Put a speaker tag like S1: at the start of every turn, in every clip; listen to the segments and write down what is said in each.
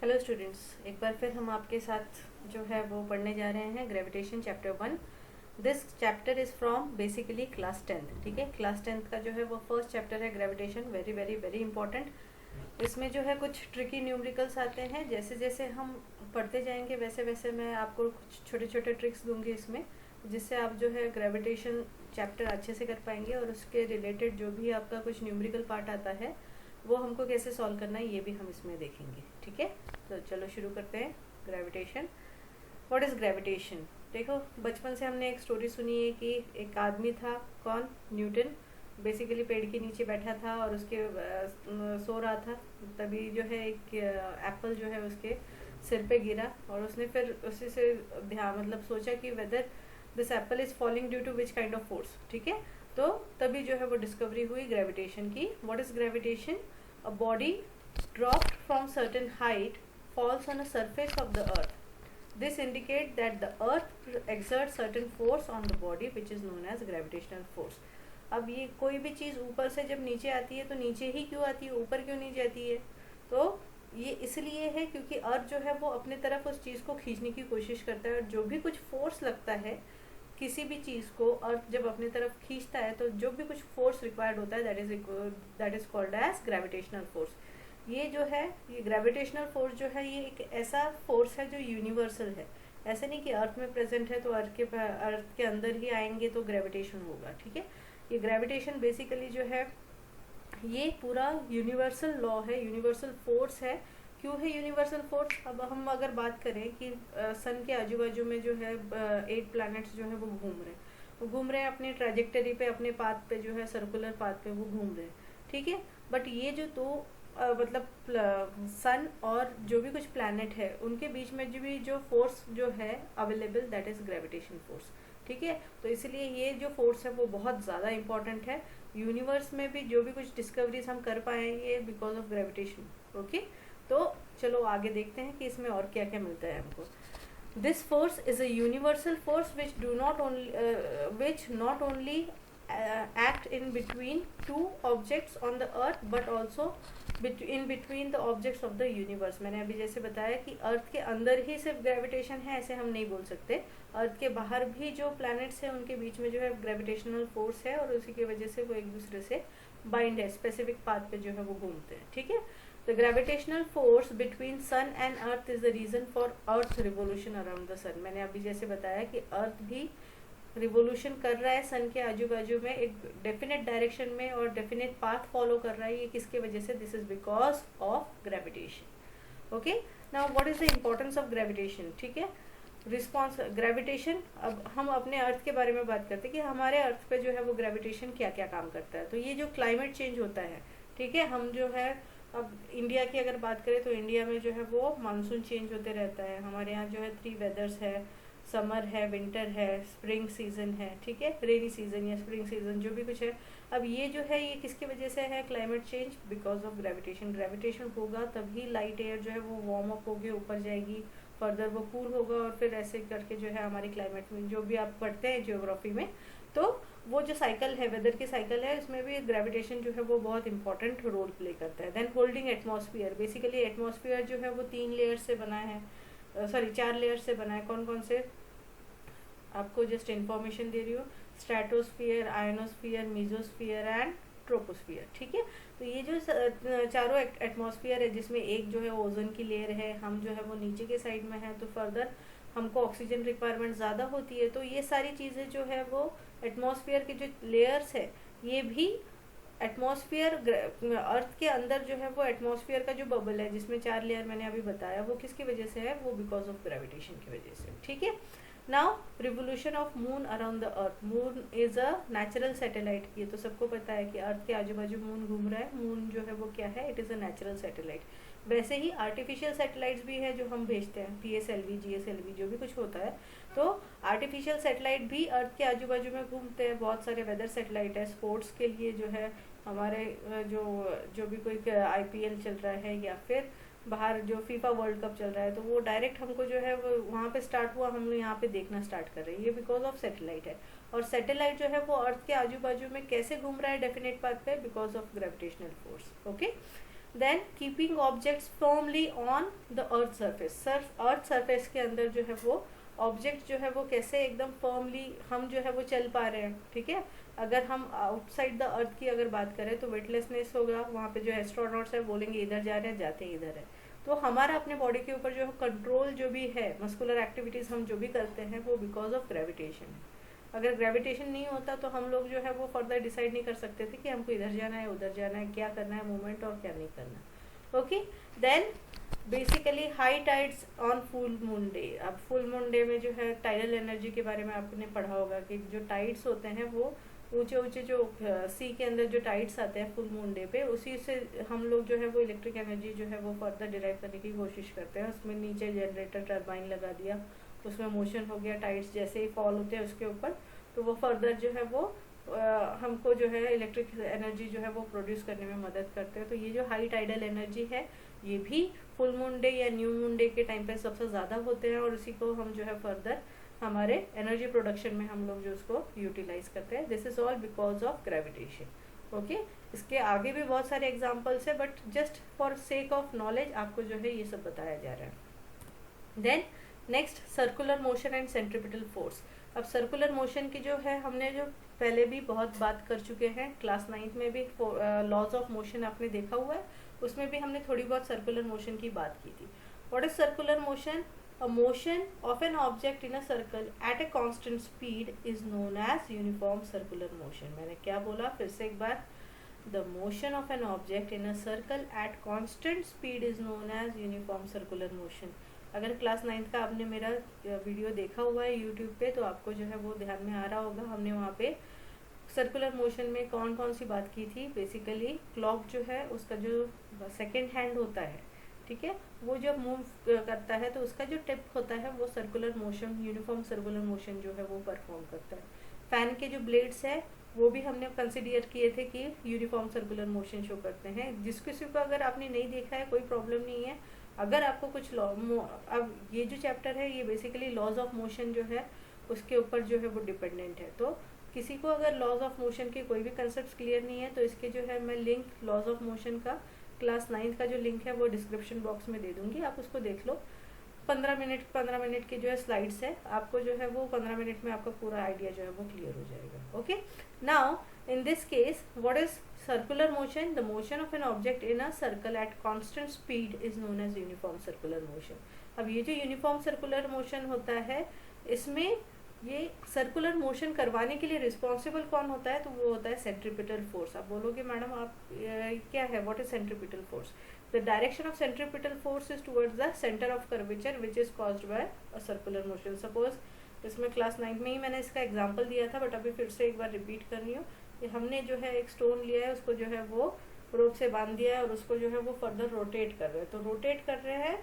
S1: Hello students, एक बार फिर हम आपके साथ जो है वो पढ़ने जा रहे हैं gravitation chapter 1। This chapter is from basically class 10th। ठीक है, क्लास 10th का जो है वो फर्स्ट चैप्टर है gravitation. Very very very important. इसमें जो है कुछ ट्रिकी न्यूमेरिकल्स आते हैं। जैसे जैसे हम पढ़ते जाएंगे वैसे वैसे मैं आपको कुछ छोटे छोटे ट्रिक्स दूंगी इसमें, जिससे आप जो है ग्रेविटेशन चैप्टर अच्छे से कर पाएंगे और उसके रिलेटेड जो भी आपका कुछ न्यूमेरिकल पार्ट आता है वो हमको कैसे सॉल्व करना है ये भी हम इसमें देखेंगे। ठीक है, तो चलो शुरू करते हैं। Gravitation, what is gravitation? देखो, बचपन से हमने एक स्टोरी सुनी है कि एक आदमी था, कौन, न्यूटन। बेसिकली पेड़ के नीचे बैठा था और उसके सो रहा था, तभी जो है एक एप्पल जो है उसके सिर पे गिरा और उसने फिर उसी से ध्यान मतलब सोचा कि whether this apple is falling due to which kind of force. ठीक है, तो तभी जो है वो डिस्कवरी हुई ग्रेविटेशन की। What is gravitation? A body dropped from certain height falls on a surface of the earth. This indicates that the earth exerts certain force on the body which is known as gravitational force. अब ये कोई भी चीज़ ऊपर से जब नीचे आती है तो नीचे ही क्यों आती है, ऊपर क्यों नहीं जाती है? तो ये इसलिए है क्योंकि अर्थ जो है वो अपने तरफ उस चीज़ को खींचने की कोशिश करता है और जो भी कुछ फोर्स लगता है किसी भी चीज़ को अर्थ जब अपनी तरफ खींचता है तो जो भी कुछ फोर्स रिक्वायर्ड होता है that is called as gravitational force. ये जो है, ये ग्रेविटेशनल फोर्स जो है ये एक ऐसा फोर्स है जो यूनिवर्सल है। ऐसे नहीं कि अर्थ में प्रेजेंट है तो अर्थ के अंदर ही आएंगे तो ग्रेविटेशन होगा। ठीक है, ये ग्रेविटेशन बेसिकली जो है ये पूरा यूनिवर्सल लॉ है, यूनिवर्सल फोर्स है। क्यों है यूनिवर्सल फोर्स? अब हम अगर बात करें कि सन के आजू बाजू में जो है 8 प्लैनेट्स जो है वो घूम रहे हैं अपनी ट्रैजेक्टरी पे, अपने पाथ पे जो है सर्कुलर पाथ पे वो घूम रहे हैं। ठीक है, बट ये जो दो मतलब सन और जो भी कुछ प्लैनेट है उनके बीच में जो फोर्स जो है available that is gravitation force. ठीक है, तो इसलिए ये जो फोर्स है वो बहुत ज़्यादा इंपॉर्टेंट है। यूनिवर्स में भी जो भी कुछ डिस्कवरीज हम कर पाए ये बिकॉज ऑफ ग्रेविटेशन। ओके, तो चलो आगे देखते हैं कि इसमें और क्या क्या मिलता है हमको। This force is a universal force which not only act in between two objects on the earth but also in between the objects of the universe। मैंने अभी जैसे बताया कि अर्थ के अंदर ही सिर्फ ग्रेविटेशन है ऐसे हम नहीं बोल सकते, अर्थ के बाहर भी जो प्लैनेट्स हैं उनके बीच में जो है ग्रेविटेशनल फोर्स है और उसी की वजह से वो एक दूसरे से बाइंड है, स्पेसिफिक पाथ पे जो है वो घूमते हैं। ठीक है, The gravitational force between sun and earth is the reason for earth revolution around the sun। मैंने अभी जैसे बताया कि अर्थ भी रिवोल्यूशन कर रहा है सन के आजू बाजू में एक डेफिनेट डायरेक्शन में और डेफिनेट पाथ फॉलो कर रहा है। ये किसके वजह से? This is because of gravitation. Okay, now what is the importance of gravitation? ठीक है, रिस्पॉन्स ग्रेविटेशन। अब हम अपने अर्थ के बारे में बात करते हैं कि हमारे अर्थ पे जो है वो ग्रेविटेशन क्या क्या काम करता है। तो ये जो क्लाइमेट चेंज होता है, ठीक है, हम जो है अब इंडिया की अगर बात करें तो इंडिया में जो है वो मानसून चेंज होते रहता है। हमारे यहाँ जो है 3 वेदर्स है, समर है, विंटर है, स्प्रिंग सीजन है। ठीक है, रेनी सीजन या स्प्रिंग सीजन जो भी कुछ है। अब ये जो है ये किसकी वजह से है? Climate change, because of gravitation. Gravitation होगा तभी लाइट एयर जो है वो वार्म अप होगी, ऊपर जाएगी, फर्दर वो कूल होगा और फिर ऐसे करके जो है हमारी क्लाइमेट में जो भी आप पढ़ते हैं जियोग्राफी में, तो वो जो साइकिल है, वेदर की साइकिल है, उसमें भी ग्रेविटेशन जो है वो बहुत इंपॉर्टेंट रोल प्ले करता है। Then holding atmosphere, basically atmosphere जो है वो 3 लेयर से बना है, 4 लेयर से बना है। कौन कौन से? आपको जस्ट इन्फॉर्मेशन दे रही हूँ। Stratosphere, ionosphere, mesosphere and troposphere. ठीक है, तो ये जो चारों एटमॉस्फेयर है जिसमें एक जो है ओजोन की लेयर है, हम जो है वो नीचे के साइड में है, तो फर्दर हमको ऑक्सीजन रिक्वायरमेंट ज़्यादा होती है। तो ये सारी चीज़ें जो है वो एटमॉस्फेयर के जो लेयर्स है ये भी एटमॉस्फेयर अर्थ के अंदर जो है वो एटमॉस्फेयर का जो बबल है जिसमें 4 लेयर मैंने अभी बताया वो किसकी वजह से है? वो बिकॉज ऑफ ग्रेविटेशन की वजह से। ठीक है, now revolution of moon around the earth. Moon is a natural satellite. ये तो सबको पता है कि अर्थ के आजू बाजू मून घूम रहा है। मून जो है वो क्या है? It is a natural satellite. वैसे ही आर्टिफिशियल सैटेलाइट्स भी है जो हम भेजते हैं, PSLV, GSLV जो भी कुछ होता है। तो आर्टिफिशियल सैटेलाइट भी अर्थ के आजू बाजू में घूमते हैं। बहुत सारे वेदर सैटेलाइट है स्पोर्ट्स के लिए, जो है हमारे जो भी कोई IPL चल रहा है या फिर बाहर जो फीफा वर्ल्ड कप चल रहा है तो वो डायरेक्ट हमको जो है वो वहाँ पे स्टार्ट हुआ, हम लोग यहाँ पे देखना स्टार्ट कर रहे हैं। ये बिकॉज ऑफ सैटेलाइट है। और सैटेलाइट जो है वो अर्थ के आजू बाजू में कैसे घूम रहा है डेफिनेट पाथ पे? Because of gravitational force. Okay, then keeping objects firmly on the earth surface, earth surface के अंदर जो है वो ऑब्जेक्ट जो है वो कैसे एकदम फर्मली हम जो है वो चल पा रहे हैं, ठीक है। अगर हम आउटसाइड द अर्थ की अगर बात करें तो वेटलेसनेस होगा, वहाँ पे जो एस्ट्रोनॉट्स है बोलेंगे इधर जा रहे हैं, जाते हैं इधर है। तो हमारा अपने बॉडी के ऊपर जो कंट्रोल जो भी है, मस्कुलर एक्टिविटीज हम जो भी करते हैं वो बिकॉज ऑफ ग्रेविटेशन है। अगर ग्रेविटेशन नहीं होता तो हम लोग जो है वो फर्दर डिसाइड नहीं कर सकते थे कि हमको इधर जाना है उधर जाना है, क्या करना है मूवमेंट और क्या नहीं करना। Okay, then basically high tides on full moon day. अब फुल मून डे में जो है टाइडल एनर्जी के बारे में आपने पढ़ा होगा कि जो टाइड्स होते हैं वो ऊंचे ऊंचे जो सी के अंदर जो टाइड्स आते हैं फुल मून डे पे, उसी से हम लोग जो है वो इलेक्ट्रिक एनर्जी जो है वो फर्दर डिराइव करने की कोशिश करते हैं। उसमें नीचे जनरेटर टर्बाइन लगा दिया, उसमें मोशन हो गया, टाइड्स जैसे ही फॉल होते हैं उसके ऊपर, तो वो फर्दर जो है वो हमको जो है इलेक्ट्रिक एनर्जी जो है वो प्रोड्यूस करने में मदद करते हैं। तो ये जो हाई टाइडल एनर्जी है ये भी फुल मून डे या न्यू मून डे के टाइम पे सबसे ज़्यादा होते हैं, और उसी को हम जो है फर्दर हमारे एनर्जी प्रोडक्शन में हम लोग जो उसको यूटिलाइज करते हैं। This is all because of gravitation. Okay, इसके आगे भी बहुत सारे एग्जाम्पल्स है, but just for sake of knowledge आपको जो है ये सब बताया जा रहा है। Then next circular motion and centripetal force. अब सर्कुलर मोशन की जो है हमने जो पहले भी बहुत बात कर चुके हैं, क्लास 9th में भी लॉज ऑफ मोशन आपने देखा हुआ है, उसमें भी हमने थोड़ी बहुत सर्कुलर मोशन की बात की थी। What is circular motion? A motion of an object in a circle at a constant speed is known as uniform circular motion। मैंने क्या बोला फिर से एक बार, the motion of an object in a circle at constant speed is known as uniform circular motion। अगर class 9th का आपने मेरा वीडियो देखा हुआ है यूट्यूब पे तो आपको जो है वो ध्यान में आ रहा होगा, हमने वहाँ पे सर्कुलर मोशन में कौन कौन सी बात की थी। बेसिकली क्लॉक जो है उसका जो सेकेंड हैंड होता है, ठीक है, वो जब मूव करता है तो उसका जो टिप होता है वो circular motion, uniform circular motion जो है वो परफॉर्म करता है। फैन के जो ब्लेड्स है वो भी हमने कंसिडर किए थे कि यूनिफॉर्म सर्कुलर मोशन शो करते हैं। जिस किसी को अगर आपने नहीं देखा है कोई प्रॉब्लम नहीं है, अगर आपको कुछ अब ये जो चैप्टर है ये बेसिकली लॉज ऑफ मोशन जो है उसके ऊपर जो है वो डिपेंडेंट है। तो किसी को अगर लॉज ऑफ मोशन के कोई भी कंसेप्ट क्लियर नहीं है तो इसके जो है मैं लिंक लॉज ऑफ मोशन का क्लास 9th का जो लिंक है वो डिस्क्रिप्शन बॉक्स में दे दूंगी, आप उसको देख लो। 15 मिनट की जो है स्लाइड्स है, आपको जो है वो 15 मिनट में आपका पूरा आइडिया जो है वो क्लियर हो जाएगा। Okay, now in this case what is circular motion? The motion of an object in a circle at constant speed is known as uniform circular motion. अब ये जो यूनिफॉर्म सर्कुलर मोशन होता है इसमें ये सर्कुलर मोशन करवाने के लिए रिस्पॉन्सिबल कौन होता है? तो वो होता है सेंट्रीपिटल फोर्स। आप बोलोगे मैडम आप क्या है, what is centripetal force? The direction of centripetal force is towards the centre of curvature which is caused by a circular motion. Suppose इसमें क्लास 9th में ही मैंने इसका एग्जाम्पल दिया था, बट अभी फिर से एक बार रिपीट कर रही हूँ कि हमने जो है एक स्टोन लिया है, उसको जो है वो रोप से बांध दिया है और उसको जो है वो फर्दर रोटेट कर रहे हैं। तो रोटेट कर रहे हैं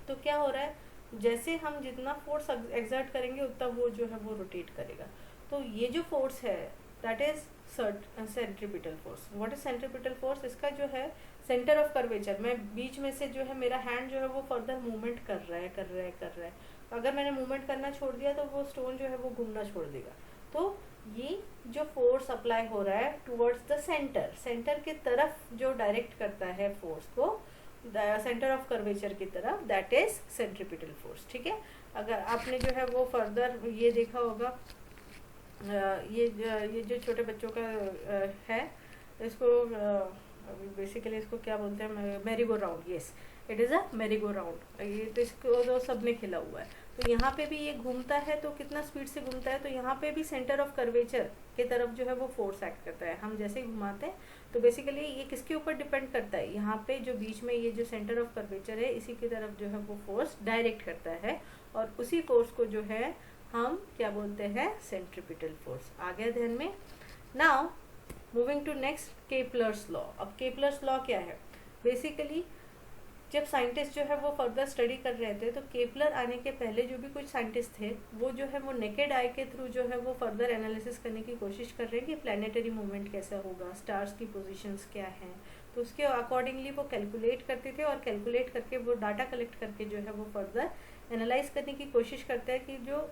S1: तो क्या हो रहा है, जैसे हम जितना फोर्स एक्सर्ट करेंगे उतना वो जो है वो रोटेट करेगा। तो ये जो फोर्स है that is centripetal force. What is centripetal force? इसका जो है सेंटर ऑफ कर्वेचर, मैं बीच में से जो है मेरा हैंड जो है वो फर्दर मूवमेंट कर रहा है। अगर मैंने मूवमेंट करना छोड़ दिया तो वो स्टोन जो है वो घूमना छोड़ देगा। तो ये जो फोर्स अप्लाई हो रहा है टुवर्ड्स द सेंटर की तरफ जो डायरेक्ट करता है फोर्स को सेंटर ऑफ कर्वेचर की तरफ, दैट इज सेंट्रीपिटल फोर्स। ठीक है, अगर आपने जो है वो फर्दर ये देखा होगा, ये जो छोटे बच्चों का है इसको बेसिकली इसको क्या बोलते हैं, merry go round. Yes, it is a merry go round. ये तो इसको तो सबने खेला हुआ है। तो यहाँ पे भी ये घूमता है तो कितना स्पीड से घूमता है, तो यहाँ पे भी सेंटर ऑफ कर्वेचर के तरफ जो है वो फोर्स एक्ट करता है। हम जैसे ही घुमाते हैं तो बेसिकली ये किसके ऊपर डिपेंड करता है, यहाँ पे जो बीच में ये जो सेंटर ऑफ कर्वेचर है इसी की तरफ जो है वो फोर्स डायरेक्ट करता है, और उसी फोर्स को जो है हम क्या बोलते हैं, सेंट्रीपिटल फोर्स। आ गया ध्यान में। Now moving to next, Kepler's law. अब केपलर्स लॉ क्या है? बेसिकली जब साइंटिस्ट जो है वो फर्दर स्टडी कर रहे थे तो केपलर आने के पहले जो भी कुछ साइंटिस्ट थे वो जो है वो नेकेड आई के थ्रू जो है वो फर्दर एनालिसिस करने की कोशिश कर रहे हैं कि प्लानिटरी मूवमेंट कैसा होगा, स्टार्स की पोजीशंस क्या हैं। तो उसके अकॉर्डिंगली वो कैलकुलेट करते थे, और कैलकुलेट करके वो डाटा कलेक्ट करके जो है वो फर्दर एनालाइज करने की कोशिश करते हैं कि जो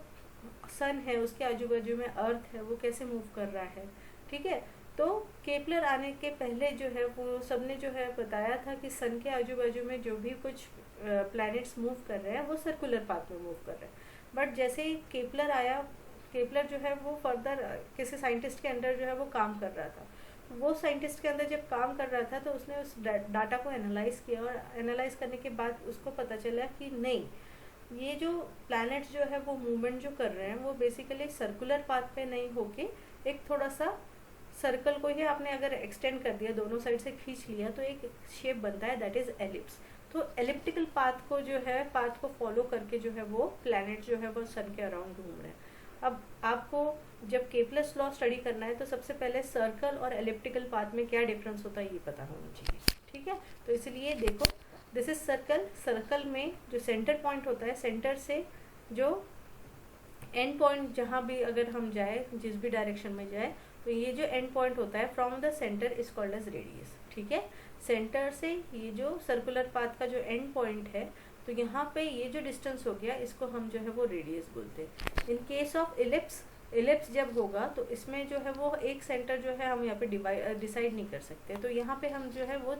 S1: सन है उसके आजू बाजू में अर्थ है वो कैसे मूव कर रहा है। ठीक है, तो उसके अकॉर्डिंगली वो कैलकुलेट करते थे और कैलकुलेट करके जो डाटा कलेक्ट करके जो है वो फर्दर एनालाइज करने की कोशिश करते हैं कि जो सन है उसके आजू बाजू में अर्थ है वो कैसे मूव कर रहा है। ठीक है, तो केपलर आने के पहले जो है वो सबने जो है बताया था कि सन के आजू बाजू में जो भी कुछ प्लैनेट्स मूव कर रहे हैं वो सर्कुलर पाथ में मूव कर रहे हैं। बट जैसे ही केपलर आया, केपलर जो है वो फर्दर किसी साइंटिस्ट के अंडर जो है वो काम कर रहा था। वो साइंटिस्ट के अंदर जब काम कर रहा था तो उसने उस डाटा को एनालाइज किया, और एनालाइज करने के बाद उसको पता चला कि नहीं, ये जो प्लैनेट्स जो है वो मूवमेंट जो कर रहे हैं वो बेसिकली सर्कुलर पाथ पे नहीं होके एक थोड़ा सा सर्कल को ही आपने अगर एक्सटेंड कर दिया, दोनों साइड से खींच लिया, तो एक शेप बनता है, दैट इज एलिप्स। तो एलिप्टिकल पाथ को जो है, पाथ को फॉलो करके जो है वो प्लैनेट जो है वो सन के अराउंड घूम रहे हैं। अब आपको जब केपलर्स लॉ स्टडी करना है तो सबसे पहले सर्कल और एलिप्टिकल पाथ में क्या डिफरेंस होता है ये पता होना चाहिए, ठीक है। तो इसलिए देखो, दिस इज सर्कल। सर्कल में जो सेंटर पॉइंट होता है, सेंटर से जो एंड पॉइंट जहाँ भी अगर हम जाए, जिस भी डायरेक्शन में जाए, तो ये जो एंड पॉइंट होता है from the centre is called as radius, ठीक है। सेंटर से ये जो सर्कुलर पाथ का जो एंड पॉइंट है, तो यहाँ पे ये जो डिस्टेंस हो गया इसको हम जो है वो रेडियस बोलते हैं। In case of ellipse, ellipse जब होगा तो इसमें जो है वो एक सेंटर जो है हम यहाँ पे डिसाइड नहीं कर सकते, तो यहाँ पे हम जो है वो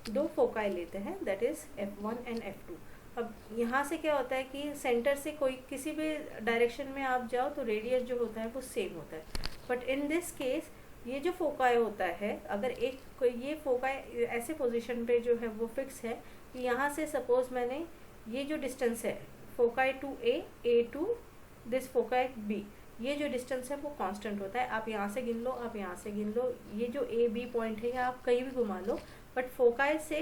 S1: दो फोकाई लेते हैं, that is F1 and F2। अब यहाँ से क्या होता है कि सेंटर से कोई किसी भी डायरेक्शन में आप जाओ तो रेडियस जो होता है वो सेम होता है। बट इन दिस केस ये जो फोकाई होता है, अगर एक कोई ये फोकाई ऐसे पोजीशन पे जो है वो फिक्स है कि यहाँ से सपोज मैंने ये जो डिस्टेंस है foci to A to this foci B, ये जो डिस्टेंस है वो कांस्टेंट होता है। आप यहाँ से गिन लो, आप यहाँ से गिन लो, ये जो ए बी पॉइंट है या आप कहीं भी घुमा लो, बट फोकाई से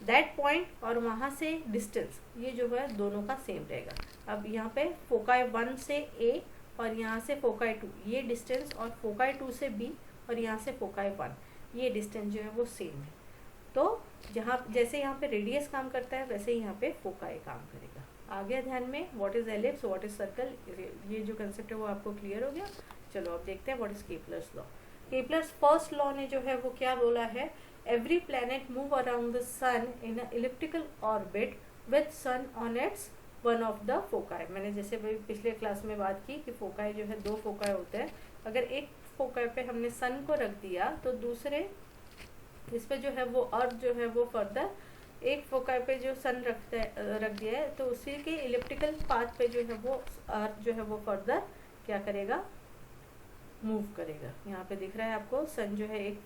S1: दैट पॉइंट और वहाँ से डिस्टेंस ये जो है दोनों का सेम रहेगा। अब यहाँ पे फोकाई 1 से ए और यहाँ से फोकाई 2 ये डिस्टेंस, और फोकाई 2 से बी और यहाँ से फोकाई 1 ये डिस्टेंस जो है वो सेम है। तो जहाँ जैसे यहाँ पे रेडियस काम करता है वैसे ही यहाँ पे फोकाई काम करेगा। आ गया ध्यान में what is ellipse, what is circle, ये जो कंसेप्ट है वो आपको क्लियर हो गया। चलो अब देखते हैं what is Kepler's law. Kepler's first law ने जो है वो क्या बोला है, every planet move around the sun in a elliptical orbit with sun on its one of the foci. मैंने जैसे पिछले क्लास में बात की कि फोकाई जो है दो फोकाई होते हैं। अगर एक फोकाई पे हमने सन को रख दिया तो दूसरे इस पे जो है वो अर्थ जो है वो फर्दर एक फोकाई पे जो सन रख दिया है तो उसी के इलिप्टिकल पाथ पे जो है वो अर्थ जो है वो फर्दर क्या करेगा, मूव करेगा। यहाँ पे दिख रहा है आपको सन जो है एक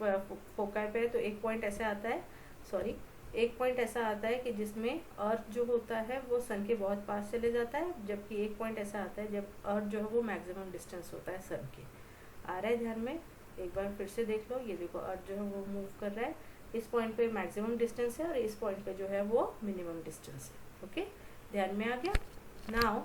S1: फोकाई पे है, तो एक पॉइंट ऐसा आता है, सॉरी एक पॉइंट ऐसा आता है कि जिसमें अर्थ जो होता है वो सन के बहुत पास चले जाता है, जबकि एक पॉइंट ऐसा आता है जब अर्थ जो है वो मैक्सिमम डिस्टेंस होता है सन के। आ रहा है ध्यान में, एक बार फिर से देख लो, ये देखो अर्थ जो है वो मूव कर रहा है, इस पॉइंट पे मैक्सिमम डिस्टेंस है और इस पॉइंट पे जो है वो मिनिमम डिस्टेंस है। ओके, ध्यान में आ गया। Now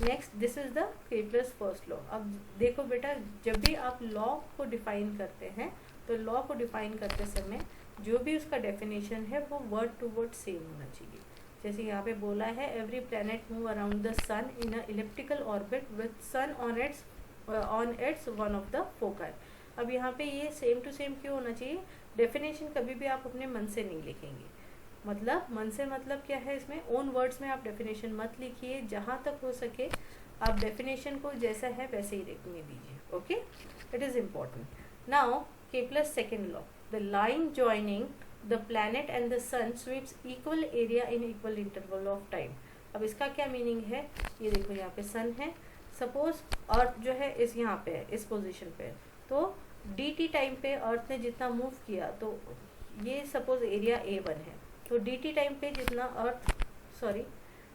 S1: next, this is the Kepler's first law. अब देखो बेटा, जब भी आप लॉ को डिफाइन करते हैं तो लॉ को डिफाइन करते समय जो भी उसका डेफिनेशन है वो वर्ड टू वर्ड सेम होना चाहिए। जैसे यहाँ पे बोला है every planet move around the sun in a elliptical orbit with sun on its one of the foci. अब यहाँ पे ये सेम टू सेम क्यों होना चाहिए, डेफिनेशन कभी भी आप अपने मन से नहीं लिखेंगे। मतलब मन से मतलब क्या है, इसमें ओन वर्ड्स में आप डेफिनेशन मत लिखिए, जहाँ तक हो सके आप डेफिनेशन को जैसा है वैसे ही लिखने दीजिए। Okay, it is important. Now Kepler's second law, the line joining the planet and the sun sweeps equal area in equal interval of time. अब इसका क्या मीनिंग है, ये देखो यहाँ पे सन है, सपोज अर्थ जो है इस यहाँ पे है, इस पोजीशन पे है, तो dt टाइम पे अर्थ ने जितना मूव किया, तो ये सपोज एरिया A1 है, तो dt टाइम पे जितना अर्थ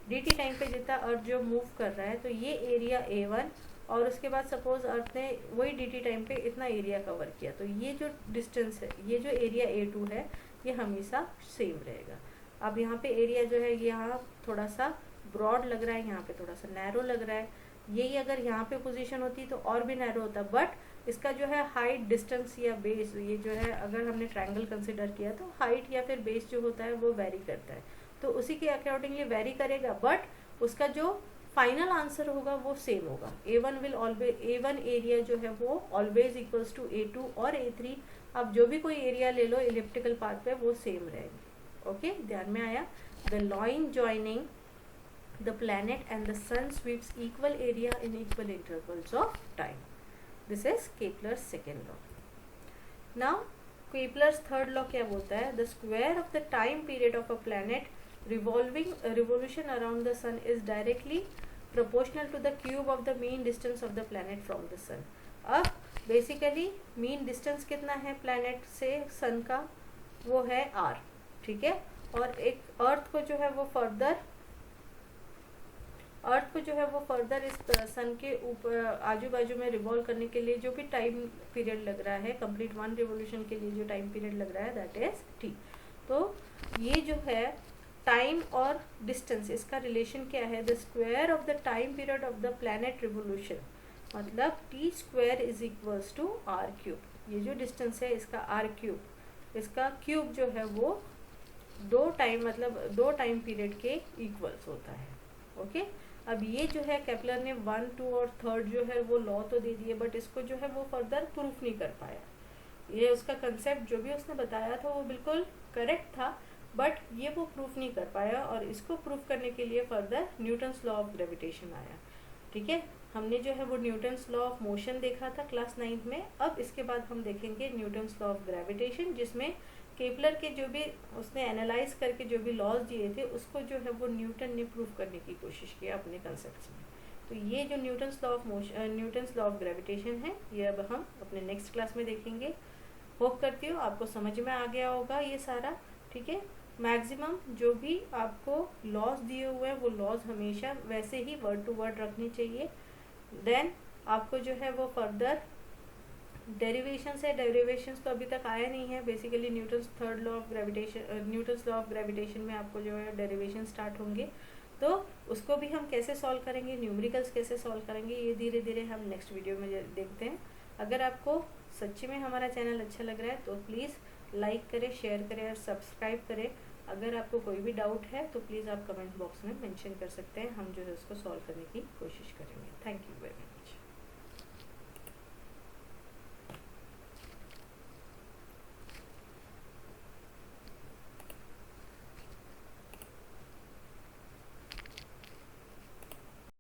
S1: dt टाइम पे जितना अर्थ जो मूव कर रहा है तो ये एरिया A1, और उसके बाद सपोज अर्थ ने वही dt टाइम पे इतना एरिया कवर किया, तो ये जो डिस्टेंस है, ये जो एरिया A2 है ये हमेशा सेम रहेगा। अब यहाँ पे एरिया जो है यहाँ थोड़ा सा ब्रॉड लग रहा है, यहाँ पे थोड़ा सा नैरो लग रहा है, यही अगर यहाँ पे पोजीशन होती तो और भी नैरो होता, बट इसका जो है हाइट, डिस्टेंस या बेस, ये जो है अगर हमने ट्रायंगल कंसिडर किया तो हाइट या फिर बेस जो होता है वो वेरी करता है, तो उसी के अकॉर्डिंगली वेरी करेगा, बट उसका जो फाइनल आंसर होगा वो सेम होगा। A1 will always, A1 area जो है वो ऑलवेज इक्वल्स टू A2 और A3। अब जो भी कोई एरिया ले लो इलिप्टिकल पाथ पे वो सेम रहेंगे। ओके, ध्यान में आया। The line joining the planet and the sun sweeps equal area in equal intervals of time. This is Kepler's second law. Now Kepler's third law क्या बोलता है, the square of the time period of a planet revolving revolution around the sun is directly proportional to the cube of the mean distance of the planet from the sun. अब basically mean distance कितना है planet से सन का, वो है r, ठीक है। और एक अर्थ को जो है वो फर्दर इस सन के ऊपर आजू बाजू में रिवॉल्व करने के लिए जो भी टाइम पीरियड लग रहा है, कंप्लीट वन रिवोल्यूशन के लिए जो टाइम पीरियड लग रहा है दैट इज t। तो ये जो है टाइम और डिस्टेंस, इसका रिलेशन क्या है, the square of the time period of the planet revolution, मतलब t square is equals to r cube. ये जो डिस्टेंस है इसका r क्यूब, इसका क्यूब जो है वो दो टाइम पीरियड के इक्वल्स होता है। ओके, अब ये जो है केपलर ने 1, 2 और 3 जो है वो लॉ तो दे दिए, बट इसको जो है वो फर्दर प्रूफ नहीं कर पाया। ये उसका कंसेप्ट जो भी उसने बताया था वो बिल्कुल करेक्ट था, बट ये वो प्रूफ नहीं कर पाया, और इसको प्रूफ करने के लिए further Newton's law of gravitation आया। ठीक है, हमने जो है वो न्यूटन्स लॉ ऑफ मोशन देखा था क्लास 9th में। अब इसके बाद हम देखेंगे न्यूटन्स लॉ ऑफ ग्रेविटेशन, जिसमें केपलर के जो भी उसने एनालाइज करके जो भी लॉज दिए थे उसको जो है वो न्यूटन ने प्रूव करने की कोशिश किया अपने कंसेप्ट्स में। तो ये जो न्यूटन्स लॉ ऑफ ग्रेविटेशन है, ये अब हम अपने नेक्स्ट क्लास में देखेंगे। होप करती हूँ आपको समझ में आ गया होगा ये सारा। ठीक है, मैक्सिमम जो भी आपको लॉज दिए हुए हैं वो लॉज हमेशा वैसे ही वर्ड टू वर्ड रखनी चाहिए। देन आपको जो है वो फर्दर डेरिवेशंस है, डेरिवेशंस तो अभी तक आया नहीं है। Basically Newton's law of gravitation में आपको जो है डेरिवेशन स्टार्ट होंगे, तो उसको भी हम कैसे सॉल्व करेंगे, न्यूमेरिकल्स कैसे सॉल्व करेंगे, ये धीरे धीरे हम नेक्स्ट वीडियो में देखते हैं। अगर आपको सच्ची में हमारा चैनल अच्छा लग रहा है तो प्लीज़ लाइक करें, शेयर करें और सब्सक्राइब करें। अगर आपको कोई भी डाउट है तो प्लीज़ आप कमेंट बॉक्स में मेंशन कर सकते हैं, हम जो है उसको सॉल्व करने की कोशिश करेंगे। Thank you very much.